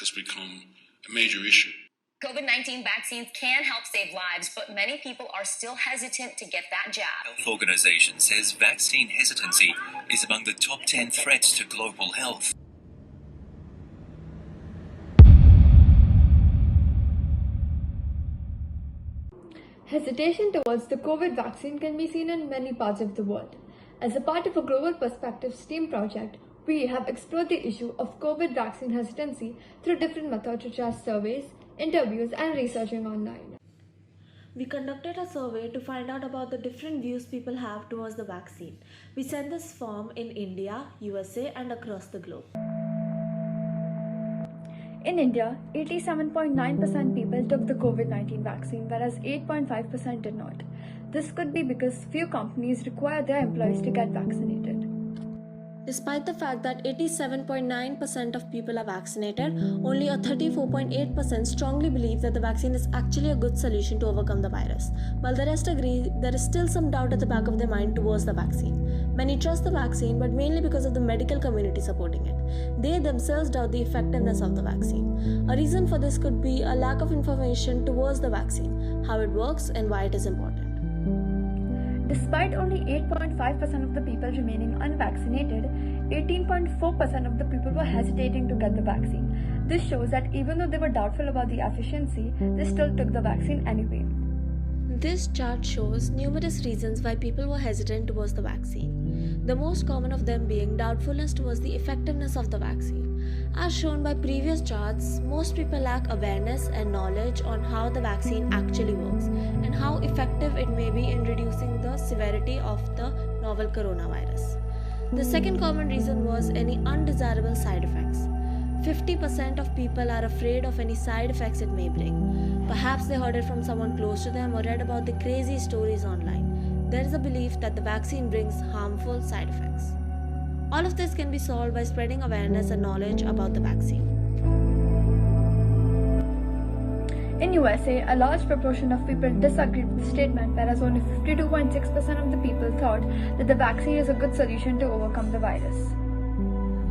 has become a major issue. COVID-19 vaccines can help save lives, but many people are still hesitant to get that jab. Health Organization says vaccine hesitancy is among the top 10 threats to global health. Hesitation towards the COVID vaccine can be seen in many parts of the world. As a part of a Global Perspectives team project, we have explored the issue of COVID vaccine hesitancy through different methods such as surveys, interviews, and researching online. We conducted a survey to find out about the different views people have towards the vaccine. We sent this form in India, USA, and across the globe. In India, 87.9% people took the COVID-19 vaccine, whereas 8.5% did not. This could be because few companies require their employees to get vaccinated. Despite the fact that 87.9% of people are vaccinated, only a 34.8% strongly believe that the vaccine is actually a good solution to overcome the virus. While the rest agree, there is still some doubt at the back of their mind towards the vaccine. Many trust the vaccine, but mainly because of the medical community supporting it. They themselves doubt the effectiveness of the vaccine. A reason for this could be a lack of information towards the vaccine, how it works and why it is important. Despite only 8.5% of the people remaining unvaccinated, 18.4% of the people were hesitating to get the vaccine. This shows that even though they were doubtful about the efficiency, they still took the vaccine anyway. This chart shows numerous reasons why people were hesitant towards the vaccine. The most common of them being doubtfulness towards the effectiveness of the vaccine. As shown by previous charts, most people lack awareness and knowledge on how the vaccine actually works and how effective it may be in reducing the severity of the novel coronavirus. The second common reason was any undesirable side effects. 50% of people are afraid of any side effects it may bring. Perhaps they heard it from someone close to them or read about the crazy stories online. There is a belief that the vaccine brings harmful side effects. All of this can be solved by spreading awareness and knowledge about the vaccine. In USA, a large proportion of people disagreed with the statement, whereas only 52.6% of the people thought that the vaccine is a good solution to overcome the virus.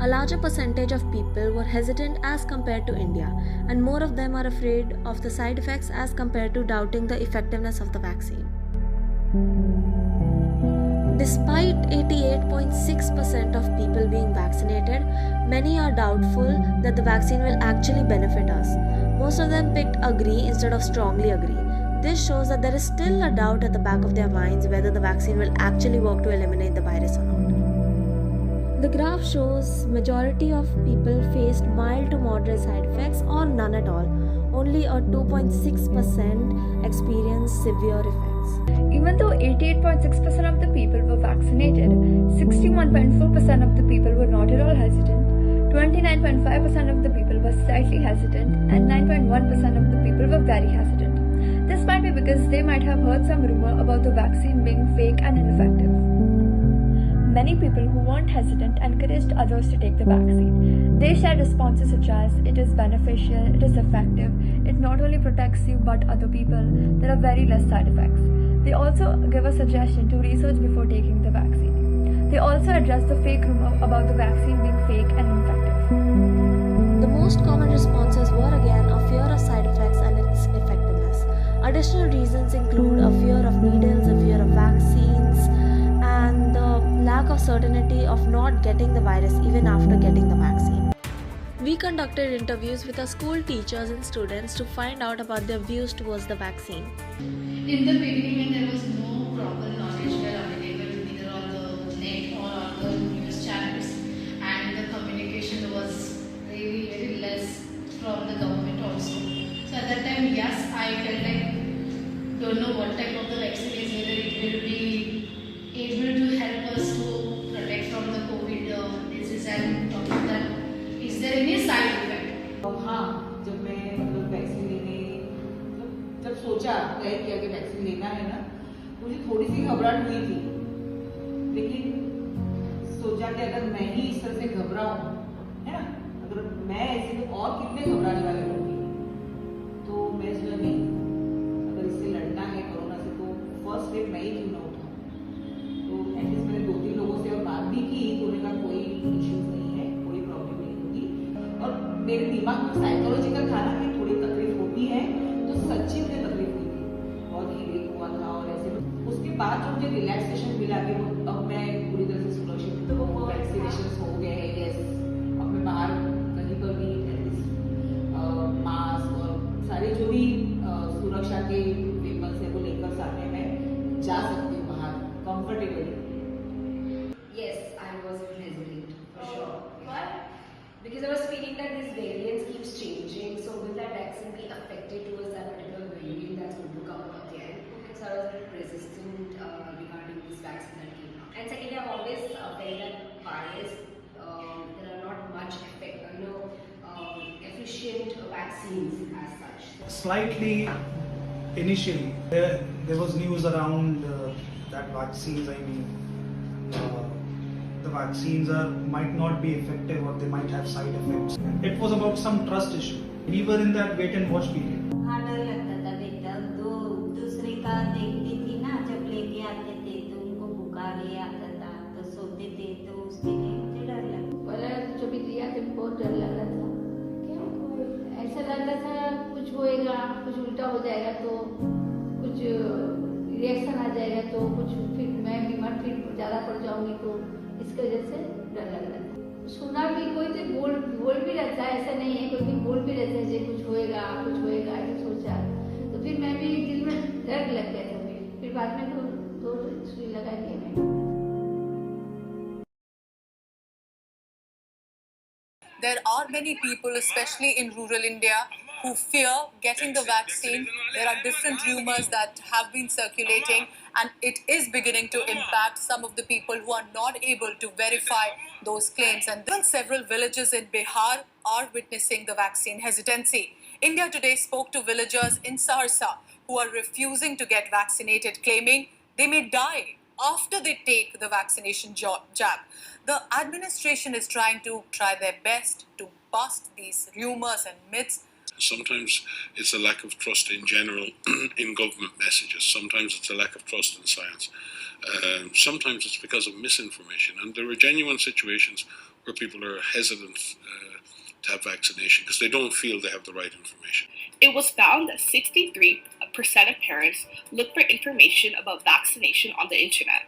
A larger percentage of people were hesitant as compared to India, and more of them are afraid of the side effects as compared to doubting the effectiveness of the vaccine. Despite 88.6% of people being vaccinated, many are doubtful that the vaccine will actually benefit us. Most of them picked agree instead of strongly agree. This shows that there is still a doubt at the back of their minds whether the vaccine will actually work to eliminate the virus or not. The graph shows majority of people faced mild to moderate side effects or none at all. Only a 2.6% experienced severe effects. Even though 88.6% of the people were vaccinated, 61.4% of the people were not at all hesitant, 29.5% of the people were slightly hesitant, and 9.1% of the people were very hesitant. This might be because they might have heard some rumor about the vaccine being fake and ineffective. Many people who weren't hesitant encouraged others to take the vaccine. They shared responses such as, it is beneficial, it is effective, it not only protects you but other people, there are very less side effects. They also give a suggestion to research before taking the vaccine. They also address the fake rumor about the vaccine being fake and ineffective. The most common responses were again a fear of side effects and its effectiveness. Additional reasons include a fear of needles, a fear of vaccines, and the lack of certainty of not getting the virus even after getting the vaccine. We conducted interviews with our school teachers and students to find out about their views towards the vaccine. In the beginning, when there was no proper knowledge available either on the net or on the news channels, and the communication was really very less from the government also. So at that time, yes, I felt like don't know what type of the vaccine is, whether it will be able to help us to protect from the COVID disease, and on top of that, is there any side effect? हाँ, जब मैं मतलब vaccine लेने जब सोचा तय किया कि वैक्सीन लेना है ना, मुझे थोड़ी सी घबराहट हुई थी, लेकिन सोचा कि अगर मैं ही इस तरह से घबराऊं, है ना, अगर मैं ऐसे तो और कितने घबराने वाले होंगे, तो मैं सोचा नहीं, अगर इससे लड़ना है कोरोना से तो फर्स्ट स्टेप मैं ही क्यों ना उठाऊं, तो एटलीस्ट मैंने 2-3 लोगों से और बात भी की, तो उन्होंने कहा कोई इश्यूज नहीं है, कोई प्रॉब्लम नहीं होगी, और मेरे दिमाग में साइकोलॉजिकल था ना कि थोड़ी तकलीफ होती है, तो सच्ची मुझे तकलीफ हुई थी, बहुत हीलिंग हुआ था और ऐसे। उसके बाद जो मुझे रिलैक्सेशन मिला कि अब मैं पूरी तरह से सुरक्षित हूँ, वैक्सीनेशन हो गए हैं, यस, अब मैं बाहर कहीं पर भी एटलीस्ट मास्क और सारे जो भी सुरक्षा के वेपन्स है वो लेकर साथ में मैं जा सकती हूँ बाहर comfortably. Yes, I was hesitant for sure. Why? Because I was feeling that these variants keeps changing. So will that vaccine be affected towards that particular variant that's going to come up again? So I was a bit resistant regarding this vaccine that came out. And secondly, I've always felt that virus there are not much efficient vaccines as such. Slightly initially, there was news around that vaccines. The vaccines might not be effective or they might have side effects. It was about some trust issue. We were in that wait and watch period. हाँ, डर लगता था बेटा, दूसरे का देखती थी ना, जब लेके आते थे तो उनको बुखार ही आता था, तो सोते थे, तो उसके लिए मुझे डर लगता। पहले जो भी दिया तो बहुत डर लग रहा था, क्या ऐसा लग रहा था कुछ होएगा, कुछ उल्टा हो जाएगा, तो कुछ रिएक्शन आ जाएगा, तो कुछ फिर मैं बीमार फिर ज़्यादा पड़ जाऊंगी, तो इसकी वजह से डर लग रहा था। सुना भी कोई तो बोल भी रहता है, ऐसा नहीं है, कोई भी बोल भी रहता है कि कुछ होएगा ऐसा सोचा, तो फिर मैं भी दिल में डर लग गया था। फिर बाद में दो सुई लगा दिया मैंने। There are many people, especially in rural India, who fear getting the vaccine. There are different rumors that have been circulating, and it is beginning to impact some of the people who are not able to verify those claims. And then several villages in Bihar are witnessing the vaccine hesitancy. India Today spoke to villagers in Saharsa who are refusing to get vaccinated, claiming they may die after they take the vaccination jab. The administration is trying their best to bust these rumors and myths. Sometimes it's a lack of trust in general in government messages. Sometimes it's a lack of trust in science. Sometimes it's because of misinformation. And there are genuine situations where people are hesitant to have vaccination because they don't feel they have the right information. It was found that 63% of parents look for information about vaccination on the internet.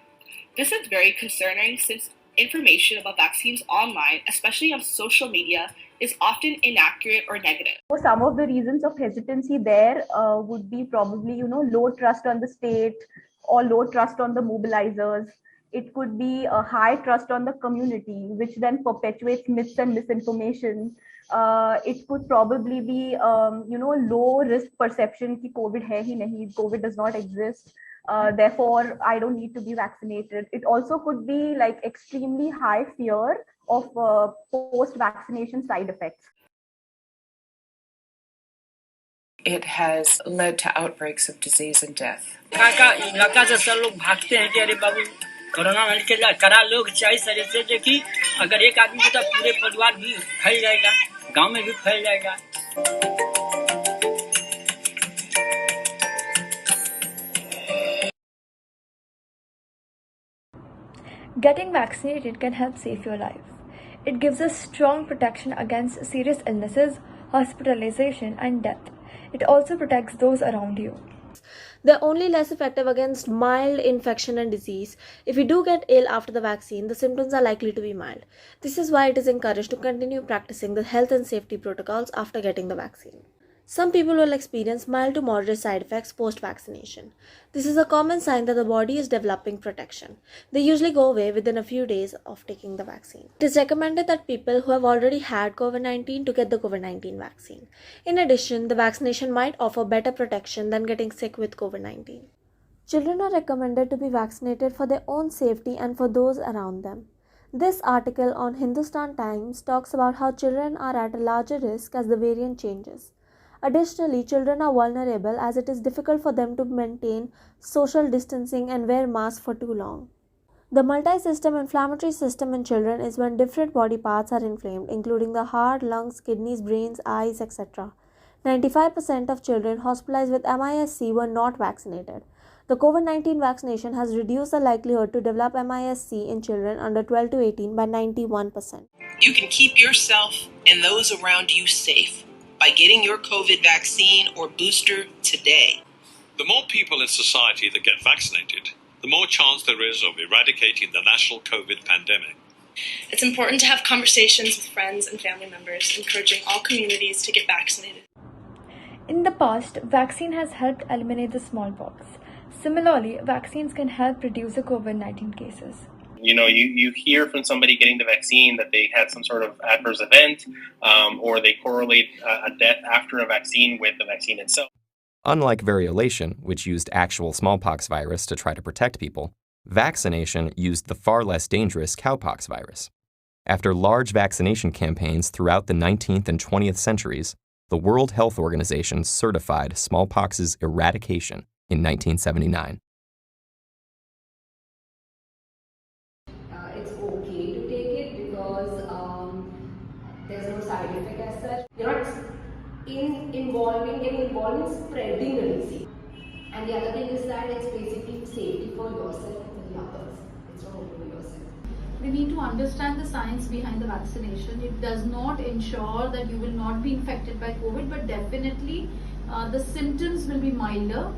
This is very concerning since information about vaccines online, especially on social media, is often inaccurate or negative. So some of the reasons of hesitancy there would be probably, low trust on the state or low trust on the mobilizers. It could be a high trust on the community, which then perpetuates myths and misinformation. It could probably be, low risk perception कि COVID है ही नहीं, COVID does not exist. Therefore, I don't need to be vaccinated. It also could be like extremely high fear of post-vaccination side effects. It has led to outbreaks of disease and death. इलाका से सब लोग भागते हैं कि अरे बाबू corona करा लोग चाहिए शरीर से कि अगर एक आदमी को तो पूरे परिवार भी फैल जाएगा, गांव में भी फैल जाएगा। Getting vaccinated can help save your life. It gives us strong protection against serious illnesses, hospitalization, and death. It also protects those around you. They're only less effective against mild infection and disease. If you do get ill after the vaccine, the symptoms are likely to be mild. This is why it is encouraged to continue practicing the health and safety protocols after getting the vaccine. Some people will experience mild to moderate side effects post-vaccination. This is a common sign that the body is developing protection. They usually go away within a few days of taking the vaccine. It is recommended that people who have already had COVID-19 to get the COVID-19 vaccine. In addition, the vaccination might offer better protection than getting sick with COVID-19. Children are recommended to be vaccinated for their own safety and for those around them. This article on Hindustan Times talks about how children are at a larger risk as the variant changes. Additionally, children are vulnerable as it is difficult for them to maintain social distancing and wear masks for too long. The multi-system inflammatory system in children is when different body parts are inflamed, including the heart, lungs, kidneys, brains, eyes, etc. 95% of children hospitalized with MIS-C were not vaccinated. The COVID-19 vaccination has reduced the likelihood to develop MIS-C in children under 12 to 18 by 91%. You can keep yourself and those around you safe by getting your COVID vaccine or booster today. The more people in society that get vaccinated, the more chance there is of eradicating the national COVID pandemic. It's important to have conversations with friends and family members, encouraging all communities to get vaccinated. In the past, vaccine has helped eliminate the smallpox. Similarly, vaccines can help reduce the COVID-19 cases. You hear from somebody getting the vaccine that they had some sort of adverse event, or they correlate a death after a vaccine with the vaccine itself. Unlike variolation, which used actual smallpox virus to try to protect people, vaccination used the far less dangerous cowpox virus. After large vaccination campaigns throughout the 19th and 20th centuries, the World Health Organization certified smallpox's eradication in 1979. It's okay to take it because there's no side effect as such. You're not getting involved in spreading the disease. And the other thing is that it's basically safety for yourself and the others. It's not only for yourself. We need to understand the science behind the vaccination. It does not ensure that you will not be infected by COVID, but definitely the symptoms will be milder.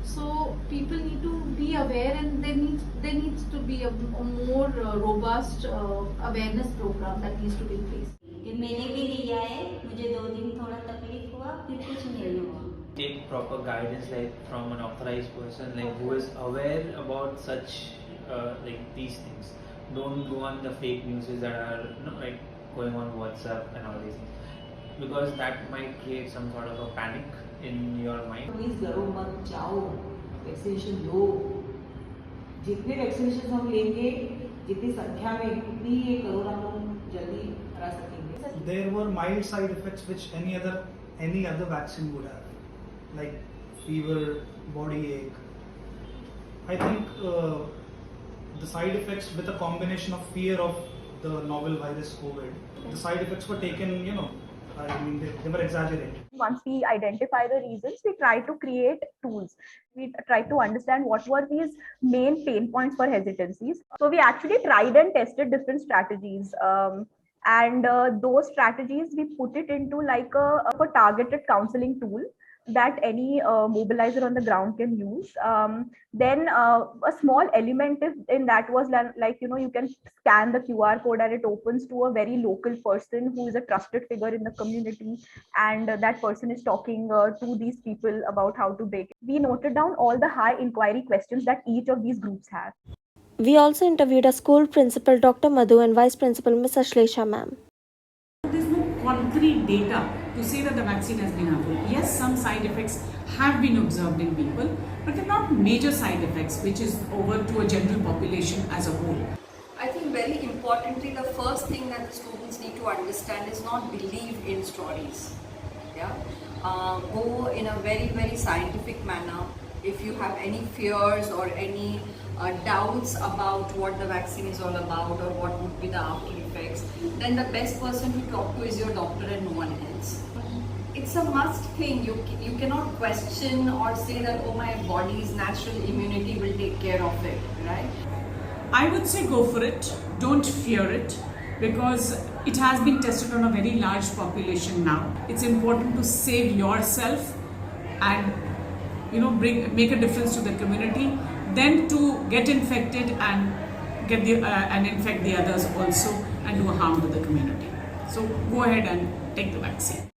So people need to be aware, and there needs to be a more robust awareness program that needs to be in place. मैंने भी लिया है, मुझे 2 दिन थोड़ा तकलीफ हुआ, फिर कुछ नहीं हुआ. Take proper guidance from an authorized person who is aware about such these things. Don't go on the fake news that are going on WhatsApp and all these things, because that might create some sort of a panic in your mind. Please डरो मत जाओ, vaccination लो. जितने vaccination हम लेंगे, जितनी संख्या में, उतनी ये कोरोना हम जल्दी हरा सकेंगे. There were mild side effects which any other vaccine would have, like fever, body ache. I think the side effects, with a combination of fear of the novel virus COVID, the side effects were taken, they were exaggerated. Once we identify the reasons, we try to create tools. We try to understand what were these main pain points for hesitancies. So we actually tried and tested different strategies. And those strategies, we put it into like a targeted counseling tool that any mobilizer on the ground can use. Then a small element in that was you can scan the QR code and it opens to a very local person who is a trusted figure in the community, and that person is talking to these people about how to break it. We noted down all the high inquiry questions that each of these groups have. We also interviewed a school principal, Dr. Madhu, and Vice Principal, Ms. Ashlesha ma'am. There's no concrete data to say that the vaccine has been harmful. Yes, some side effects have been observed in people, but they're not major side effects, which is over to a general population as a whole. I think very importantly, the first thing that the students need to understand is not believe in stories. Yeah, go in a very, very scientific manner. If you have any fears or any doubts about what the vaccine is all about or what would be the after effects, then the best person to talk to is your doctor and no one else. It's a must thing. You cannot question or say that, oh, my body's natural immunity will take care of it, right? I would say go for it. Don't fear it, because it has been tested on a very large population now. It's important to save yourself and make a difference to the community, then to get infected and and infect the others also and do harm to the community. So go ahead and take the vaccine.